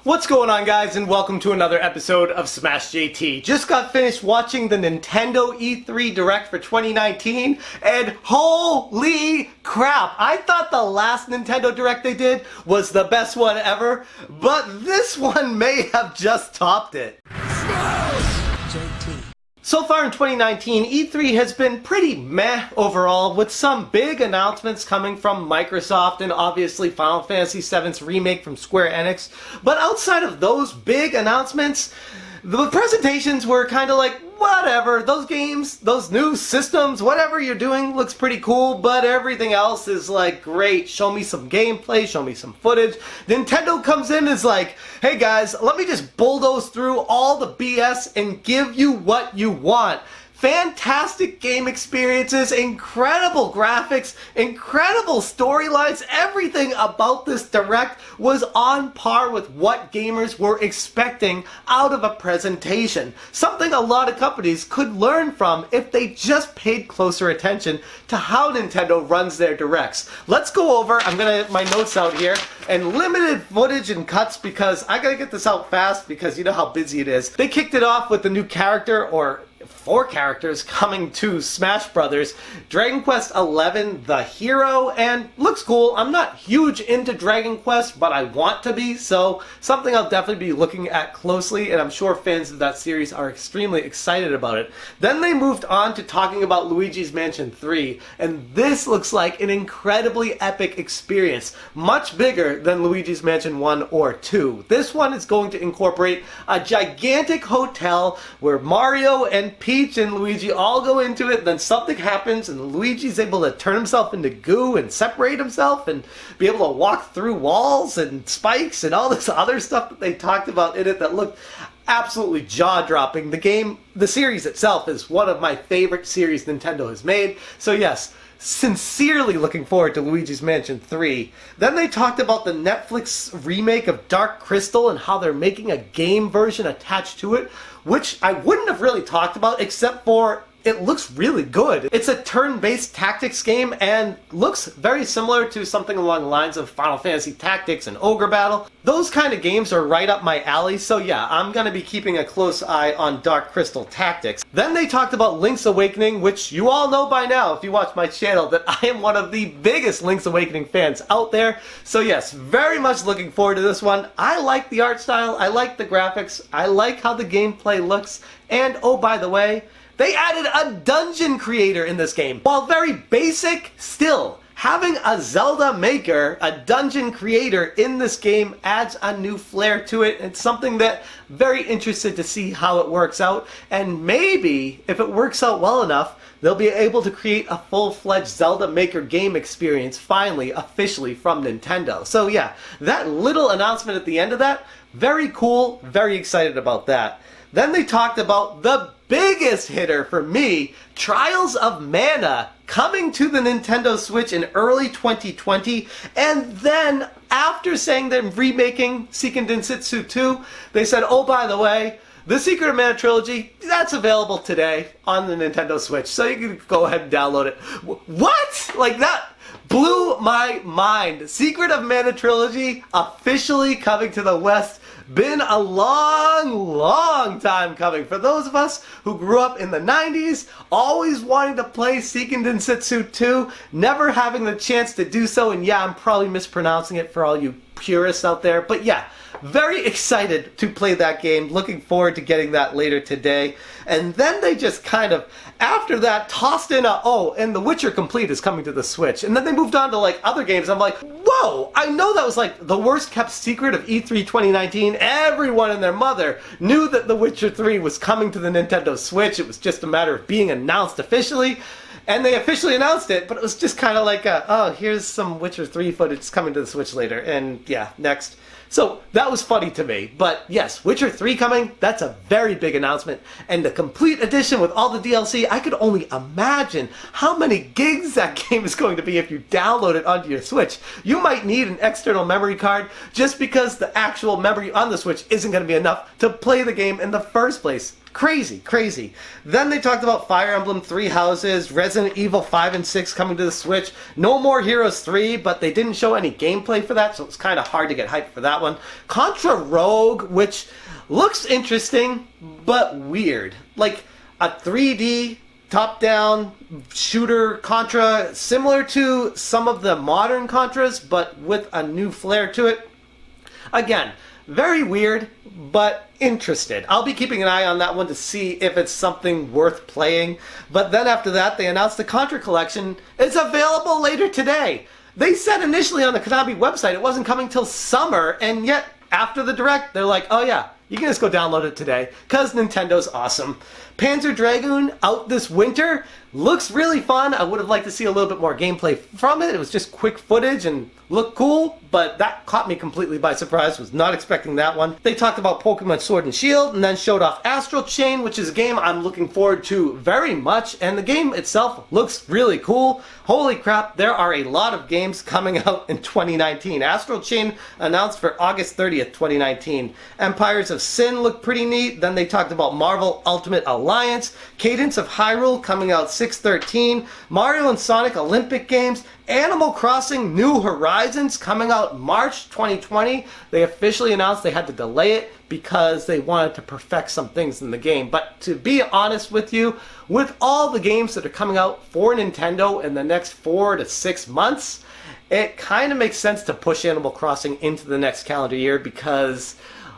What's going on, guys, and welcome to another episode of Smash JT. Just got finished watching the Nintendo E3 Direct for 2019, and holy crap, I thought the last Nintendo Direct they did was the best one ever, but this one may have just topped it. So far in 2019, E3 has been pretty meh overall, with some big announcements coming from Microsoft and obviously Final Fantasy VII's remake from Square Enix. But outside of those big announcements, the presentations were kind of like, whatever, those games, those new systems, whatever you're doing looks pretty cool, but everything else is like, great, show me some gameplay, show me some footage. Nintendo comes in and is like, hey guys, let me just bulldoze through all the BS and give you what you want. Fantastic game experiences, incredible graphics, incredible storylines. Everything about this Direct was on par with what gamers were expecting out of a presentation. Something a lot of companies could learn from if they just paid closer attention to how Nintendo runs their Directs. Let's go over, I'm gonna my notes out here, and limited footage and cuts because I gotta get this out fast because you know how busy it is. They kicked it off with the new character, or 4 characters coming to Smash Brothers, Dragon Quest XI The Hero, and looks cool. I'm not huge into Dragon Quest, but I want to be, so something I'll definitely be looking at closely, and I'm sure fans of that series are extremely excited about it. Then they moved on to talking about Luigi's Mansion 3, and this looks like an incredibly epic experience, much bigger than Luigi's Mansion 1 or 2. This one is going to incorporate a gigantic hotel where Mario and Peach and Luigi all go into it, then something happens and Luigi's able to turn himself into goo and separate himself and be able to walk through walls and spikes and all this other stuff that they talked about in it that looked absolutely jaw-dropping. The series itself is one of my favorite series Nintendo has made, so yes, sincerely looking forward to Luigi's Mansion 3. Then they talked about the Netflix remake of Dark Crystal and how they're making a game version attached to it, which I wouldn't have really talked about except for it looks really good. It's a turn-based tactics game and looks very similar to something along the lines of Final Fantasy Tactics and Ogre Battle. Those kind of games are right up my alley, so yeah, I'm going to be keeping a close eye on Dark Crystal Tactics. Then they talked about Link's Awakening, which you all know by now if you watch my channel that I am one of the biggest Link's Awakening fans out there. So yes, very much looking forward to this one. I like the art style, I like the graphics, I like how the gameplay looks, and oh by the way, they added a dungeon creator in this game. While very basic, still, having a Zelda maker, a dungeon creator in this game adds a new flair to it. It's something that I'm very interested to see how it works out. And maybe, if it works out well enough, they'll be able to create a full-fledged Zelda maker game experience finally, officially from Nintendo. So yeah, that little announcement at the end of that, very cool, very excited about that. Then they talked about the biggest hitter for me, Trials of Mana, coming to the Nintendo Switch in early 2020, and then after saying they're remaking Seiken Densetsu 2, they said, oh by the way, the Secret of Mana trilogy, that's available today on the Nintendo Switch, so you can go ahead and download it. What? Like that blew my mind. Secret of Mana trilogy officially coming to the West. Been a long time coming. For those of us who grew up in the 90s, always wanting to play Seiken Densetsu 2, never having the chance to do so, and yeah, I'm probably mispronouncing it for all you purists out there, but yeah, very excited to play that game, looking forward to getting that later today. And then they just kind of, after that, tossed in a, oh, and The Witcher Complete is coming to the Switch. And then they moved on to like other games. I'm like, whoa, I know that was like the worst kept secret of E3 2019. Everyone and their mother knew that The Witcher 3 was coming to the Nintendo Switch. It was just a matter of being announced officially. And they officially announced it, but it was just kind of like, oh, here's some Witcher 3 footage coming to the Switch later. And yeah, next. So that was funny to me, but yes, Witcher 3 coming, that's a very big announcement, and the complete edition with all the DLC, I could only imagine how many gigs that game is going to be if you download it onto your Switch. You might need an external memory card just because the actual memory on the Switch isn't going to be enough to play the game in the first place. Crazy, crazy. Then they talked about Fire Emblem Three Houses, Resident Evil 5 and 6 coming to the Switch, No More Heroes 3, but they didn't show any gameplay for that, so it's kind of hard to get hyped for that one. Contra Rogue, which looks interesting, but weird. Like a 3D top-down shooter Contra, similar to some of the modern Contras, but with a new flair to it. Again, very weird, but interested. I'll be keeping an eye on that one to see if it's something worth playing. But then after that, they announced the Contra Collection is available later today. They said initially on the Konami website it wasn't coming till summer, and yet after the Direct, they're like, oh yeah, you can just go download it today, because Nintendo's awesome. Panzer Dragoon out this winter. Looks really fun. I would have liked to see a little bit more gameplay from it. It was just quick footage and looked cool, but that caught me completely by surprise. Was not expecting that one. They talked about Pokemon Sword and Shield and then showed off Astral Chain, which is a game I'm looking forward to very much, and the game itself looks really cool. Holy crap, there are a lot of games coming out in 2019. Astral Chain announced for August 30th, 2019. Empires of Sin looked pretty neat. Then they talked about Marvel Ultimate Alliance, Cadence of Hyrule coming out 6/13, Mario and Sonic Olympic Games, Animal Crossing New Horizons coming out March 2020. They officially announced they had to delay it because they wanted to perfect some things in the game. But to be honest with you, with all the games that are coming out for Nintendo in the next 4 to 6 months, it kind of makes sense to push Animal Crossing into the next calendar year because,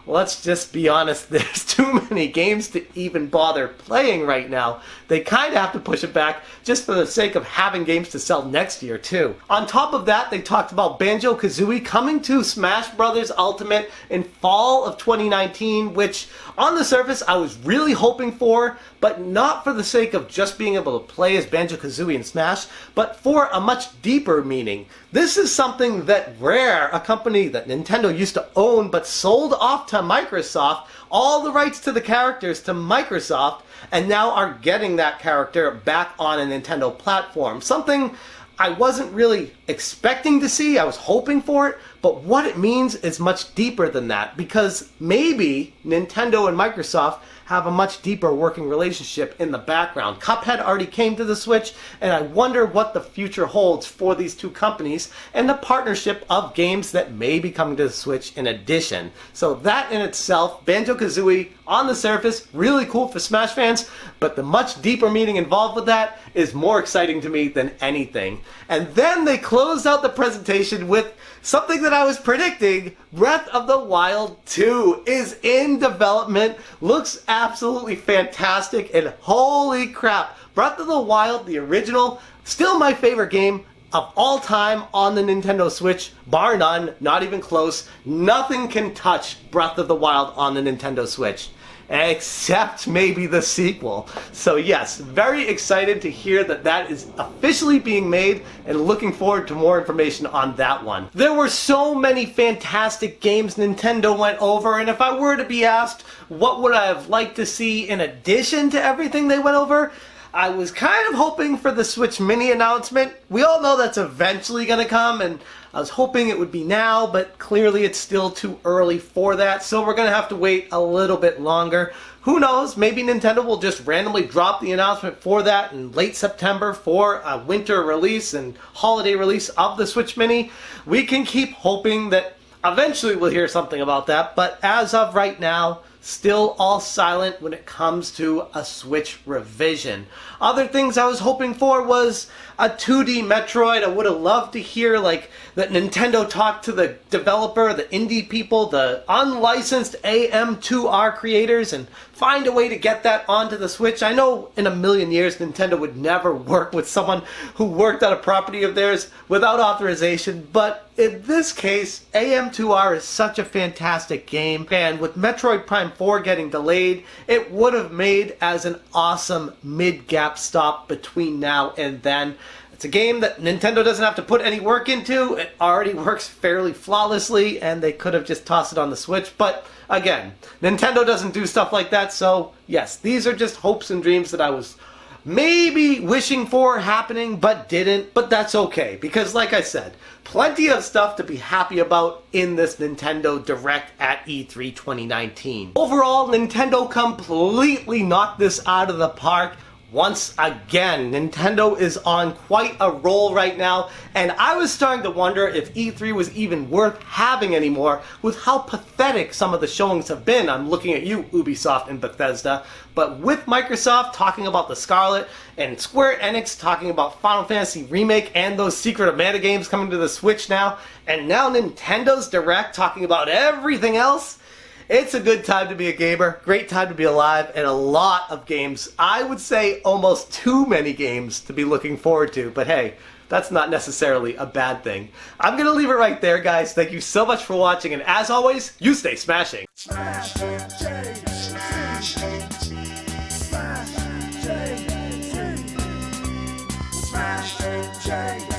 let's just be honest, there's too many games to even bother playing right now. They kind of have to push it back just for the sake of having games to sell next year too. On top of that, they talked about Banjo Kazooie coming to Smash Bros. Ultimate in fall of 2019, which on the surface I was really hoping for, but not for the sake of just being able to play as Banjo Kazooie in Smash, but for a much deeper meaning. This is something that Rare, a company that Nintendo used to own but sold off to Microsoft, all the rights to the characters to Microsoft, and now are getting that character back on a Nintendo platform. Something I wasn't really expecting to see. I was hoping for it, but what it means is much deeper than that, because maybe Nintendo and Microsoft have a much deeper working relationship in the background. Cuphead already came to the Switch, and I wonder what the future holds for these two companies and the partnership of games that may be coming to the Switch in addition. So that in itself, Banjo-Kazooie, on the surface, really cool for Smash fans, but the much deeper meaning involved with that is more exciting to me than anything. And then they closed out the presentation with something that I was predicting. Breath of the Wild 2 is in development, looks absolutely fantastic, and holy crap, Breath of the Wild, the original, still my favorite game of all time on the Nintendo Switch, bar none, not even close. Nothing can touch Breath of the Wild on the Nintendo Switch, except maybe the sequel. So yes, very excited to hear that that is officially being made and looking forward to more information on that one. There were so many fantastic games Nintendo went over, and if I were to be asked what would I have liked to see in addition to everything they went over, I was kind of hoping for the Switch Mini announcement. We all know that's eventually going to come, and I was hoping it would be now, but clearly it's still too early for that, so we're going to have to wait a little bit longer. Who knows, maybe Nintendo will just randomly drop the announcement for that in late September for a winter release and holiday release of the Switch Mini. We can keep hoping that eventually we'll hear something about that, but as of right now, still all silent when it comes to a Switch revision. Other things I was hoping for was a 2D Metroid. I would have loved to hear like that Nintendo talk to the developer, the indie people, the unlicensed AM2R creators, and find a way to get that onto the Switch. I know in a million years Nintendo would never work with someone who worked on a property of theirs without authorization, but in this case, AM2R is such a fantastic game, and with Metroid Prime 4 getting delayed, it would have made as an awesome mid-gap stop between now and then. It's a game that Nintendo doesn't have to put any work into. It already works fairly flawlessly, and they could have just tossed it on the Switch. But again, Nintendo doesn't do stuff like that, so yes, these are just hopes and dreams that I was maybe wishing for happening but didn't, but that's okay because like I said, plenty of stuff to be happy about in this Nintendo Direct at E3 2019. Overall, Nintendo completely knocked this out of the park. Once again, Nintendo is on quite a roll right now, and I was starting to wonder if E3 was even worth having anymore with how pathetic some of the showings have been. I'm looking at you, Ubisoft and Bethesda, but with Microsoft talking about the Scarlet and Square Enix talking about Final Fantasy Remake and those Secret of Mana games coming to the Switch now, and now Nintendo's Direct talking about everything else, it's a good time to be a gamer, great time to be alive, and a lot of games. I would say almost too many games to be looking forward to, but hey, that's not necessarily a bad thing. I'm going to leave it right there, guys. Thank you so much for watching, and as always, you stay smashing. Smash, J, smash, J,